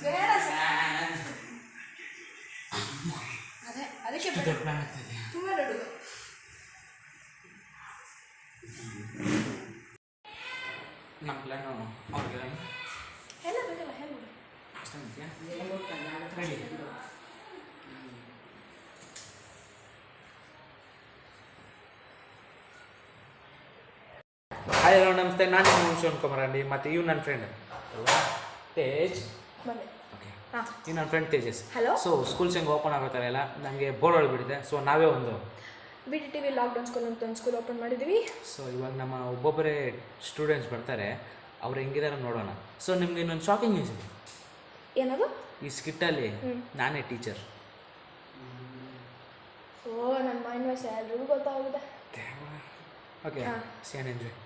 ಬೇಡ ಸರ್. ಅದಕ್ಕೆ ತುಂಬ ದೊಡ್ಡದು. ನಮ್ಮ ಪ್ಲಾನು ಅವ್ರಿಗೆ ಎಲ್ಲ ಬೇಕಲ್ಲ ಹೇಳಿ ರೆಡಿ. ಹಾಯ್ ಹಲೋ ನಮಸ್ತೆ, ನಾನು ನಿಮ್ಮ ಶಿವಕುಮಾರ್ ಅಂಡಿ, ಮತ್ತು ಇವ್ ನನ್ನ ಫ್ರೆಂಡ್ ತೇಜ್. ಓಕೆ, ಇವ್ ನನ್ನ ಫ್ರೆಂಡ್ ತೇಜಸ್. ಸೊ ಸ್ಕೂಲ್ಸ್ ಹೆಂಗೆ ಓಪನ್ ಆಗುತ್ತಾರೆ ಎಲ್ಲ ನನಗೆ ಬೋರ್ಡ್ ಹೊಳ್ಬಿಟ್ಟಿದೆ. ಸೊ ನಾವೇ ಒಂದು BTTV ಲಾಕ್ಡೌನ್ ಸ್ಕೂಲ್ ಅಂತ ಒಂದು ಸ್ಕೂಲ್ ಓಪನ್ ಮಾಡಿದ್ದೀವಿ. ಸೊ ಇವಾಗ ನಮ್ಮ ಒಬ್ಬೊಬ್ಬರೇ ಸ್ಟೂಡೆಂಟ್ಸ್ ಬರ್ತಾರೆ, ಅವ್ರು ಹೆಂಗಿದಾರೆ ನೋಡೋಣ. ಸೊ ನಿಮ್ಗೆ ಇನ್ನೊಂದು ಶಾಕಿಂಗ್ ನ್ಯೂಸ್ ಇದೆ. ಏನದು? ಈ ಸ್ಕಿಟ್ಟಲ್ಲಿ ನಾನೇ ಟೀಚರ್. ಓ, ನನ್ನ ಮೈಂಡ್ ವಾಯ್ಸ್ ಎಲ್ರಿಗೂ ಗೊತ್ತಾಗಿದೆ. Okay, Sen enjoy.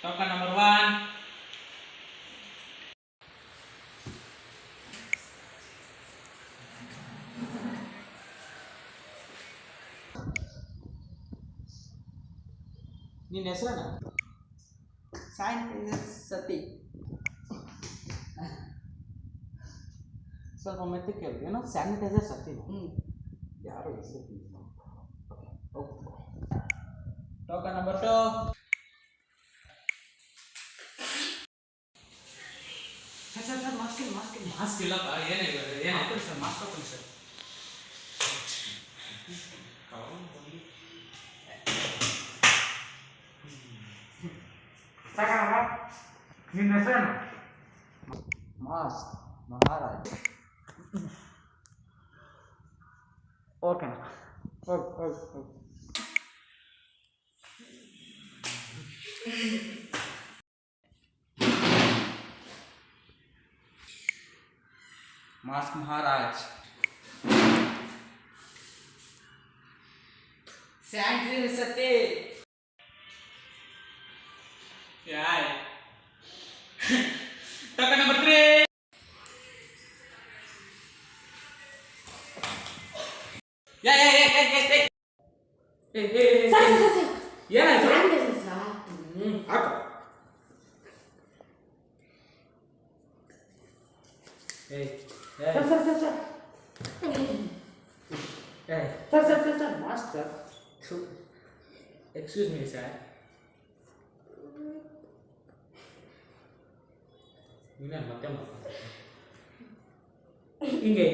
Token number 1. ನಿನ್ನ ಹೆಸರೇನ? ಸತಿ. ಸ್ವಲ್ಪ ಮೆತ್ತಕ್ಕೆ ಕೇಳಿ. ಏನೋ ಸ್ಯಾನಿಟೈಸರ್ ಸತಿ. ಯಾರು ಹೆಸರು? Token number 2. ಸರ್ ಮಾಸ್ಕ್ ಇಲ್ಲಪ್ಪ. ಏನಾಯ್ತು ಸರ್? ಮಾಸ್ಕ್ ಹಾಕೊಳ್ಳಿ ಸರ್. ನಿನ್ನ ಹೆಸರೇನು? ಮಾಸ್ಕ್ ಮಹಾರಾಜ್. ಓಕೆನಾ? ಓಕೆ. मास्क महाराज. सैनिटाइजर सते. क्या है? Token number 3. या ಏನಾಯ್ತು? ಹಾಕು. Sir mask sir. Excuse me, sir. ನೀನು ಮತ್ತೆ ಹಿಂಗೆ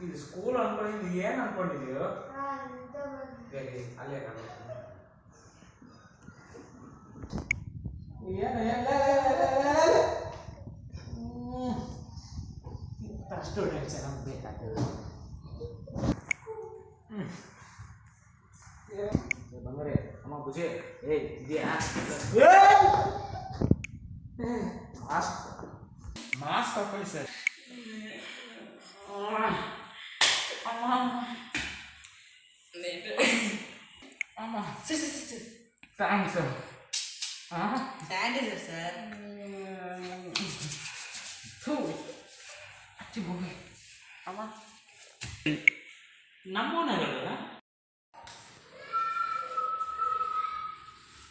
ಇದು ಸ್ಕೂಲ್ ಅನ್ಕೊಂಡಿದ್ದು ಏನು ಅನ್ಕೊಂಡಿದ್ಯೋ? ಅಲ್ಲೇ ಸ್ಟೂಡೆಂಟ್ಸ್ ನಮ್ಗೆ ಬೇಕಾಗ್ತದೆ. ಬಂದರೆ ಅಮ್ಮ ಬುಜೆ ಇದೆಯಾ? ಮಾಸ್ಕ್ ಹಾಕೊಳ್ಳಿ sir. Thanks sir. Sanitiser sir. ಅಮ್ಮ ನಮ್ಮೋನಲ್ಲ.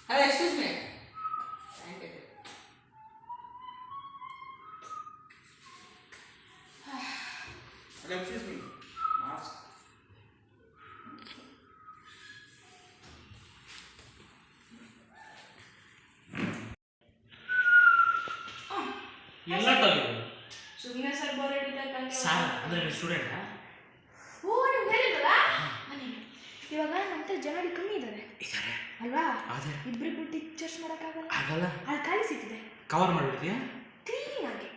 अरे excuse me. Excuse me. Mask. ಎಲ್ಲ ತಗೊಂಡು ಸುಮ್ಮನೆ ಸರ್ ಬೋರ್ ಹಿಡಿದ ಸಾರ್ ಅಂದರೆ ಸ್ಟೂಡೆಂಟ್. ಓ, ನೀವು ಹೇಳಿದ್ರಲ್ಲ ಇವಾಗ ನಮ್ಮ ಜನ ಕಮ್ಮಿ ಇದ್ದಾರೆ ಅಲ್ವಾ? ಇಬ್ಬರಿಬ್ರು ಟೀಚರ್ಸ್ ಮಾಡೋಕ್ಕಾಗಲ್ಲ. ಅಲ್ಲಿ ಖಾಲಿ ಸಿಕ್ಕಿದೆ. ಕವರ್ ಮಾಡಿಬಿಡ್ತೀಯ ಕ್ಲೀನ್ ಆಗಿ.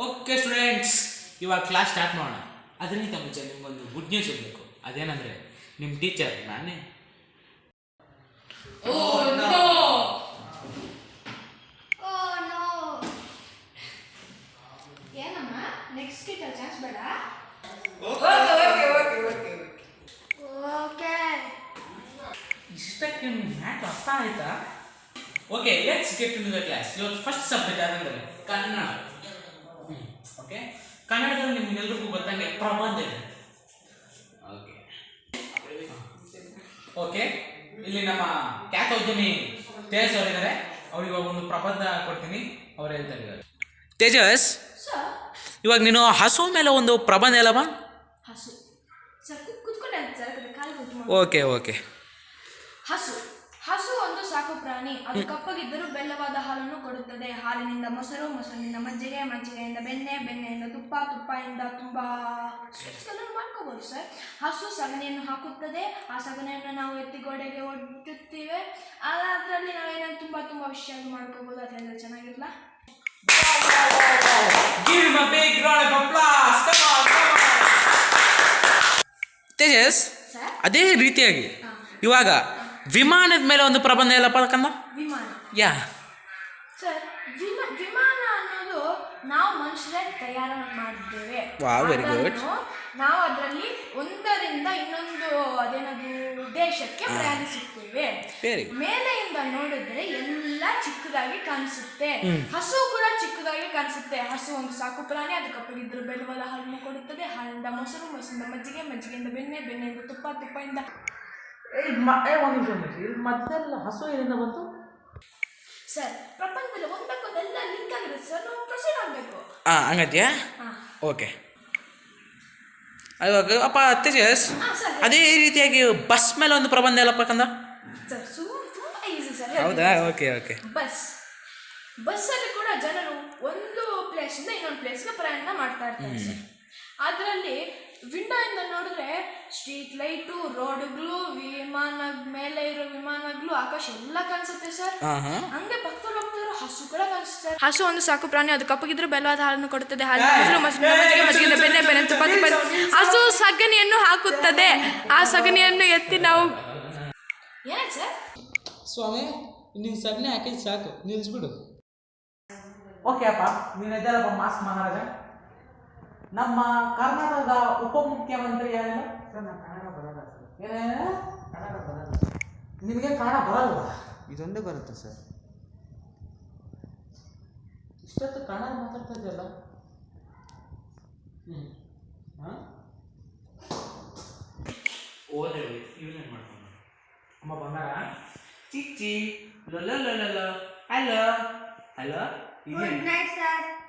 ಓಕೆ ಸ್ಟೂಡೆಂಟ್ಸ್, ಇವಾಗ ಕ್ಲಾಸ್ ಸ್ಟಾರ್ಟ್ ಮಾಡೋಣ. ಅದರಿಂದ ಮುಂಚೆ ನಿಮ್ಗೊಂದು ಗುಡ್ ನ್ಯೂಸ್ ಇರಬೇಕು. ಅದೇನಂದರೆ ನಿಮ್ಮ ಟೀಚರ್ ನಾನೇ. ಏನಮ್ಮ ನೆಕ್ಸ್ಟ್ ಟೀಚರ್ ಚಾನ್ಸ್ ಬೇಡ? ಓಕೆ. ಇಷ್ಟಕ್ಕೆ ಮ್ಯಾಟ್ ಅರ್ಥ ಆಯ್ತಾ? Okay, let's get to the class. ಇವತ್ತು ಫಸ್ಟ್ ಸಬ್ಜೆಕ್ಟ್ ಯಾರಂದರೆ ಕನ್ನಡ. ಓಕೆ, ಕನ್ನಡದಲ್ಲಿ ನಿಮ್ಗೆಲ್ರಿಗೂ ಗೊತ್ತಂಗೆ ಪ್ರಬಂಧ ಇದೆ. ಓಕೆ, ಇಲ್ಲಿ ನಮ್ಮ ಖ್ಯಾತೋದ್ಯಮಿ ತೇಜಸ್ ಅವರಿದ್ದಾರೆ. ಅವ್ರಿಗೆ ಒಂದು ಪ್ರಬಂಧ ಕೊಡ್ತೀನಿ, ಅವ್ರು ಹೇಳ್ತಾರೆ ಇವಾಗ. ತೇಜಸ್, ಸರ್ ಇವಾಗ ನೀನು ಹಸು ಮೇಲೆ ಒಂದು ಪ್ರಬಂಧ ಹೇಳಮ್ಮ. ಹಸು ಸರ್ ಕುತ್ಕೊಂಡೆ ಸರ್ ಕಾಲು ಕುತ್ಕೊಂಡು. Okay okay. ಹಸು ಹಸು ಒಂದು ಸಾಕು ಪ್ರಾಣಿ. ಅದು ಕಪ್ಪಗಿದ್ದರೂ ಬೆಲ್ಲವಾದ ಹಾಲನ್ನು ಕೊಡುತ್ತದೆ. ಹಾಲಿನಿಂದ ಮೊಸರು, ಮೊಸರಿನಿಂದ ಮಜ್ಜಿಗೆ, ಮಜ್ಜಿಗೆಯಿಂದ ಬೆಣ್ಣೆ, ಬೆಣ್ಣೆಯಿಂದ ತುಪ್ಪ, ತುಪ್ಪದಿಂದ ತುಂಬಾ ಸ್ವೀಟ್ಸ್ಗಳನ್ನು ಮಾಡ್ಕೋಬಹುದು ಸರ್. ಹಸು ಸಗಣಿಯನ್ನು ಹಾಕುತ್ತದೆ. ಆ ಸಗಣಿಯನ್ನು ನಾವು ಎತ್ತಿ ಗೋಡೆಗೆ ಒಡ್ಡುತ್ತೀವಿ. ಅದರಲ್ಲಿ ನಾವೇನಾದ್ರು ತುಂಬಾ ತುಂಬಾ ವಿಷಯ ಮಾಡ್ಕೋಬಹುದು. ಅದೆಲ್ಲ ಚೆನ್ನಾಗಿರಲ್ಲ. ತೇಜಸ್, ಅದೇ ರೀತಿಯಾಗಿ ಇವಾಗ ವಿಮಾನದ ಮೇಲೆ ಒಂದು ಪ್ರಬಂಧ ಹೇಳಪ್ಪ ಕಂದ. ವಿಮಾನ ಯಾ ಸರ್, ವಿಮಾನ ಅನ್ನೋದು ನಾವು ಮನುಷ್ಯರೇ ತಯಾರು ಮಾಡಿದ್ದೇವೆ. Wow, very good. ಅದನ್ನು ನಾವು ಅದರಲ್ಲಿ ಒಂದರಿಂದ ಇನ್ನೊಂದು ಅದೇನದು ದೇಶಕ್ಕೆ ಪ್ರಯಾಣಿಸುತ್ತೇವೆ. ವೆರಿ ಮೇಲೆಯಿಂದ ನೋಡಿದ್ರೆ ಎಲ್ಲ ಚಿಕ್ಕದಾಗಿ ಕಾಣಿಸುತ್ತೆ. ಹಸು ಕೂಡ ಚಿಕ್ಕದಾಗಿ ಕಾಣಿಸುತ್ತೆ. ಹಸು ಒಂದು ಸಾಕು ಪ್ರಾಣಿ. ಅದು ಕಪ್ಪಗಿದ್ದರೂ ಬೆಲ್ಲವಾದ ಹಾಲನ್ನು ಕೊಡುತ್ತದೆ. ಹಾಲಿಂದ ಮೊಸರು, ಮೊಸರಿಂದ ಮಜ್ಜಿಗೆ, ಮಜ್ಜಿಗೆಯಿಂದ ಬೆಣ್ಣೆ, ಬೆಣ್ಣೆಯಿಂದ ತುಪ್ಪ, ತುಪ್ಪದಿಂದ ಮತ್ತೆಲ್ಲ ಹಸು ಏನಿಂದ ಬಂತು ಸರ್. ಪ್ರಪಂಚದಲ್ಲಿ ಒಂದಕ್ಕೊಂದೆಲ್ಲ ಲಿಂಕ್ ಆಗಿರುತ್ತೆ ಸರ್. ನಾವು ಪ್ರೊಸೀಡ್ ಆಗಬೇಕು. ಹಂಗತ್ಯಾ? ಓಕೆ. ಇವಾಗ ಅಪ್ಪ ತೇಜಸ್, ಅದೇ ರೀತಿಯಾಗಿ ಬಸ್ ಮೇಲೆ ಒಂದು ಪ್ರಬಂಧ ಹೇಳಪ್ಪ ಕಂದ. ಸರ್ ತುಂಬ ಈಸಿ ಸರ್. ಹೌದಾ? Okay okay. ಬಸ್ಸಲ್ಲಿ ಕೂಡ ಜನರು ಒಂದು ಪ್ಲೇಸಿಂದ ಇನ್ನೊಂದು ಪ್ಲೇಸ್ಗೆ ಪ್ರಯಾಣ ಮಾಡ್ತಾ ಇರ್ತಾರೆ ಸರ್. ಅದರಲ್ಲಿ ವಿಂಡೋಯಿಂದ ನೋಡಿದ್ರೆ ಸ್ಟ್ರೀಟ್ ಲೈಟು, ರೋಡ್ಗಳು, ವಿಮಾನ ಮೇಲೆ ಇರೋ ವಿಮಾನಗಳು, ಆಕಾಶ ಎಲ್ಲ ಕಾಣಿಸುತ್ತೆ ಸರ್. ಹಂಗೆ ಪಕ್ಕದಲ್ಲಿ ಹೋಗ್ತಿರೋ ಹಸು ಕೂಡ ಕಾಣಿಸುತ್ತೆ. ಹಸು ಒಂದು ಸಾಕು ಪ್ರಾಣಿ. ಅದು ಕಪ್ಪಗಿದ್ರೆ ಬೆಲ್ಲವಾದ ಹಾಲನ್ನು ಕೊಡುತ್ತದೆ. ಹಾಲಿನ ಮೊಸರು, ಮಜ್ಜಿಗೆ, ಮಜ್ಜಿಗೆ, ಬೆಣ್ಣೆ, ಬೆಣ್ಣೆ, ತುಪ್ಪ, ತುಪ್ಪ. ಹಸು ಸಗಣಿಯನ್ನು ಹಾಕುತ್ತದೆ. ಆ ಸಗಣಿಯನ್ನು ಎತ್ತಿ ನಾವು ಏನಾಯ್ತು ಸರ್? ಸ್ವಾಮಿ, ನೀನು ಸಗಣಿ ಹಾಕಿದ್ ಸಾಕು, ನಿಲ್ಲಿಸ್ಬಿಡು. ಓಕೆ ಅಪ್ಪ, ನೀನು ಎದ್ದಾರಪ್ಪ ಮಾಸ್ಕ್ ಮಹಾರಾಜ. ನಮ್ಮ ಕರ್ನಾಟಕದ ಉಪಮುಖ್ಯಮಂತ್ರಿ ಯಾರಿಲ್ಲ? ಸರ್ ನಾನು ಕನ್ನಡ ಬರಲ್ಲ ಸರ್. ಏನೇನು ಕನ್ನಡ ಬರಲ್ಲ. ನಿಮಗೆ ಕನ್ನಡ ಬರಲ್ಲ? ಇದೊಂದೇ ಬರುತ್ತೆ ಸರ್. ಇಷ್ಟೊತ್ತು ಕನ್ನಡ ಮಾತಾಡ್ತಾ ಇದೆಯಲ್ಲ. ಓದೇ ಇವನೇನು ಮಾಡ್ಕೊಂಡು ಅಮ್ಮ ಬಂಗಾರ ಚಿಚ್ಚಿ ಲೊಲ್ಲ ಹಲೋ ಹಲೋ.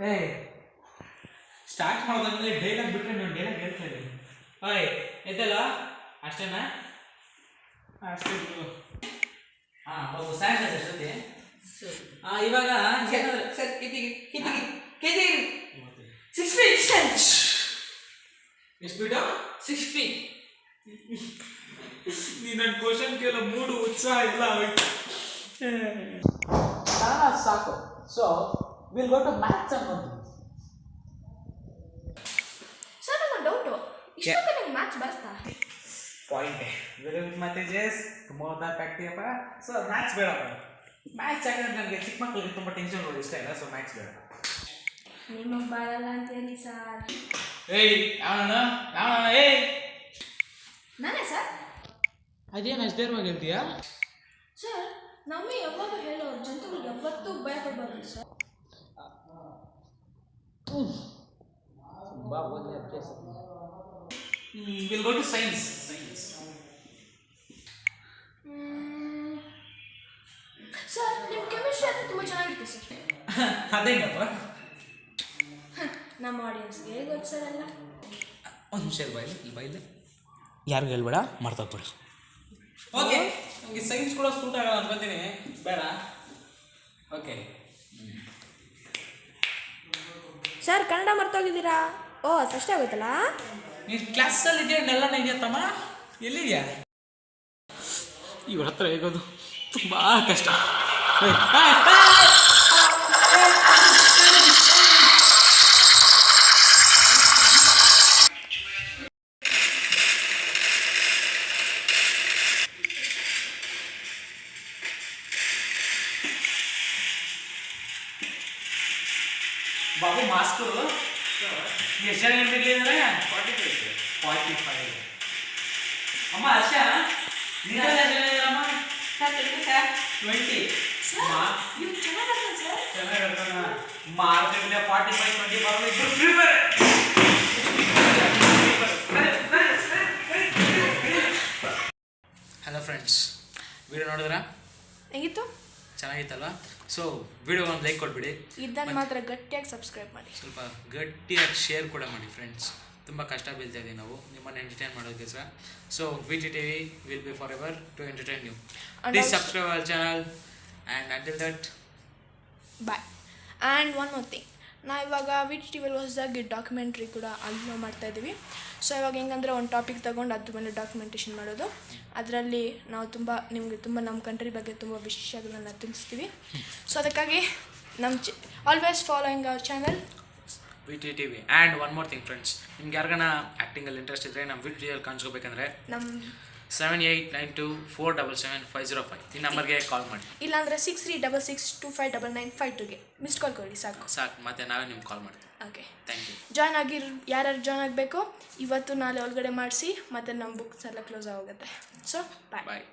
ಏ, ಸ್ಟಾರ್ಟ್ ಮಾಡೋದಂದ್ರೆ ಡೈಲಾಗ್ ಬಿಟ್ಟರೆ ನೀವು ಡೈಲಾಗ್ ಹೇಳ್ತಾ ಇದ್ದೀನಿ. ಓಯ್ ಎದ್ದಲ್ಲ, ಅಷ್ಟೇನಾ? ಅಷ್ಟೇ ಬಿಡು. ಒಬ್ಬ ಸ್ಯಾನಿಟೈಸರ್ ಜೊತೆ. ಇವಾಗ ಸರ್ ಕಿತಿಗಿ 6 feet. ಎಷ್ಟು ಫೀಟು? 6 feet. ನೀನು ನನ್ನ ಕ್ವಶನ್ ಕೇಳೋ ಮೂಡು ಉತ್ಸಾಹ ಇಲ್ಲ. ಕನ್ನಡ ಸಾಕು. So will go to maths ಅನ್ಕೊಂಡು. ಸರ್ ನಮ್ಮ ಡೌಟು, ಇಷ್ಟೊತ್ತು ನಿಮ್ಗೆ ಮ್ಯಾಥ್ಸ್ ಬರುತ್ತಾ? ಪಾಯಿಂಟೇ ಮತ್ತೆ ಜೇಸ್ ತುಂಬ ಪ್ಯಾಕ್ಟಿಯಪ್ಪ. ಸೊ ಮ್ಯಾಥ್ಸ್ ಬೇಡಪ್ಪ. ಮ್ಯಾಥ್ಸ್ ಯಾಕಂದ್ರೆ ನನಗೆ ಚಿಕ್ಕ ಮಕ್ಕಳಿಗೆ ತುಂಬ ಟೆನ್ಷನ್ ನೋಡಿ ಇಷ್ಟ ಇಲ್ಲ. ಸೊ ಮ್ಯಾಥ್ಸ್ ಬೇಡ. ನಿಮಗೆ ಬರಲ್ಲ ಅಂತ ಹೇಳಿ ಸರ್. ಏಯ್ ಯಾವಣ್ಣ ಏಯ್ ನಾನೇ ಸರ್. ಅದೇನು ಅಷ್ಟು ಧೈರ್ಯವಾಗಿ ಹೇಳ್ತೀಯಾ? ಸರ್ ನಮಗೆ ಯಾವಾಗ ಹೇಳೋರು ಜಂತುಗಳಿಗೆ ಯಾವತ್ತೂ ಭಯ ಪಡಬಾರ್ದು ಸರ್. ತುಂಬ ಒಳ್ಳೆಯ ಅಭ್ಯಾಸ. Will go to science. Sir ನಿಮ್ಮ ಕೆಮಿಸ್ಟ್ರಿ ಅಂದರೆ ತುಂಬ ಚೆನ್ನಾಗಿರುತ್ತೆ ಸರ್. ಅದೇನಪ್ಪ? ನಮ್ಮ ಆಡಿಯನ್ಸ್ಗೆ ಗೊತ್ತು ಸರ್ ಎಲ್ಲ. ಒಂದು ನಿಮಿಷ ಬಾಯಿಲೆ ಯಾರಿಗೂ ಹೇಳ್ಬೇಡ, ಮರ್ತೋಗ್ಬಿಡಿ. ಓಕೆ, ನನಗೆ ಸೈನ್ಸ್ ಕೂಡ ಸೂಟ್ ಆಗಲ್ಲ ಅನ್ಕೊಂತೀನಿ. ಬೇಡ. ಓಕೆ ಸರ್ ಕನ್ನಡ ಮರ್ತೋಗಿದ್ದೀರಾ? ಓ ಅಷ್ಟೇ ಆಗುತ್ತಲ್ಲ. ನೀನು ಕ್ಲಾಸಲ್ಲಿ ಇದೆಯಾ? ನೆಲ್ಲನ ಇದೆಯಾ ತಮ್ಮ? ಎಲ್ಲಿದೆಯಾ? ಇವ್ರ ಹತ್ರ ಹೇಗೋದು ತುಂಬ ಕಷ್ಟ. ಬಾಬು ಮಾಸ್ಕು ಎಷ್ಟು ಜನ ಇರ್ಬೇಕಿದ್ರೆ? 45. ಅಮ್ಮ ಹರ್ಷ, ನೀವೆಲ್ಲ ಎಷ್ಟು ಜನ ಇದ್ದೀರಮ್ಮ? 20. ಇವು ಚೆನ್ನಾಗಿರ್ತದೆ ಸರ್. ಚೆನ್ನಾಗಿರ್ತಾನ ಮಾರ್ಕೆಟ್ಲೆ 45, 20 ಬರೋದು ಇಬ್ಬರು free fire. Hello friends, video ನೋಡಿದ್ರಾ? ಹೆಂಗಿತ್ತು? ಚೆನ್ನಾಗಿತ್ತಲ್ವಾ? ಸೊ ವಿಡಿಯೋ ಒಂದು ಲೈಕ್ ಕೊಟ್ಬಿಡಿ, ಇದನ್ನು ಮಾತ್ರ ಗಟ್ಟಿಯಾಗಿ ಸಬ್ಸ್ಕ್ರೈಬ್ ಮಾಡಿ, ಸ್ವಲ್ಪ ಗಟ್ಟಿಯಾಗಿ ಶೇರ್ ಕೂಡ ಮಾಡಿ ಫ್ರೆಂಡ್ಸ್. ತುಂಬ ಕಷ್ಟ ಬೀಳ್ತಾ ಇದ್ದೀವಿ ನಾವು ನಿಮ್ಮನ್ನು ಎಂಟರ್ಟೈನ್ ಮಾಡೋದಕ್ಕೋಸ್ಕರ. So VTTV will be for ever to entertain you. Please subscribe our channel and until that bye. And one more thing, ಇವಾಗ VTTV ಹೊಸದಾಗಿ ಡಾಕ್ಯುಮೆಂಟ್ರಿ ಕೂಡ ಅಪ್ಲೋಡ್ ಮಾಡ್ತಾ ಇದ್ದೀವಿ. ಸೊ ಇವಾಗ ಹೆಂಗಂದರೆ ಒಂದು ಟಾಪಿಕ್ ತೊಗೊಂಡು ಅದ್ರ ಮೇಲೆ ಡಾಕ್ಯುಮೆಂಟೇಷನ್ ಮಾಡೋದು. ಅದರಲ್ಲಿ ನಾವು ನಿಮಗೆ ತುಂಬ ನಮ್ಮ ಕಂಟ್ರಿ ಬಗ್ಗೆ ತುಂಬ ವಿಷಯಗಳನ್ನು ತಿಳಿಸ್ತೀವಿ. ಸೊ ಅದಕ್ಕಾಗಿ always following our channel VTTV. And one more thing friends, ನಿಮ್ಗೆ ಯಾರಿಗಾನ ಆ್ಯಕ್ಟಿಂಗಲ್ಲಿ ಇಂಟ್ರೆಸ್ಟ್ ಇದ್ದರೆ ನಮ್ಮ VTTV ಕಾಣಿಸ್ಕೋಬೇಕಂದ್ರೆ ನಮ್ಮ 7892477505 ಈ ನಂಬರ್ಗೆ ಕಾಲ್ ಮಾಡಿ, ಇಲ್ಲಾಂದರೆ 6366259952ಗೆ ಮಿಸ್ಡ್ ಕಾಲ್ ಕೊಡಿ ಸಾಕು. ಮತ್ತೆ ನಾವೇ ನಿಮ್ಗೆ ಕಾಲ್ ಮಾಡ್ತೀವಿ. Okay, thank you. ಜಾಯ್ನ್ ಯಾರ್ಯಾರು ಜಾಯ್ನ್ ಆಗಬೇಕೋ ಇವತ್ತು ನಾಳೆ ಒಳಗಡೆ ಮಾಡಿಸಿ, ಮತ್ತು ನಮ್ಮ ಬುಕ್ಸ್ ಎಲ್ಲ ಕ್ಲೋಸ್ ಆಗೋಗುತ್ತೆ. So bye. ಬಾಯ್.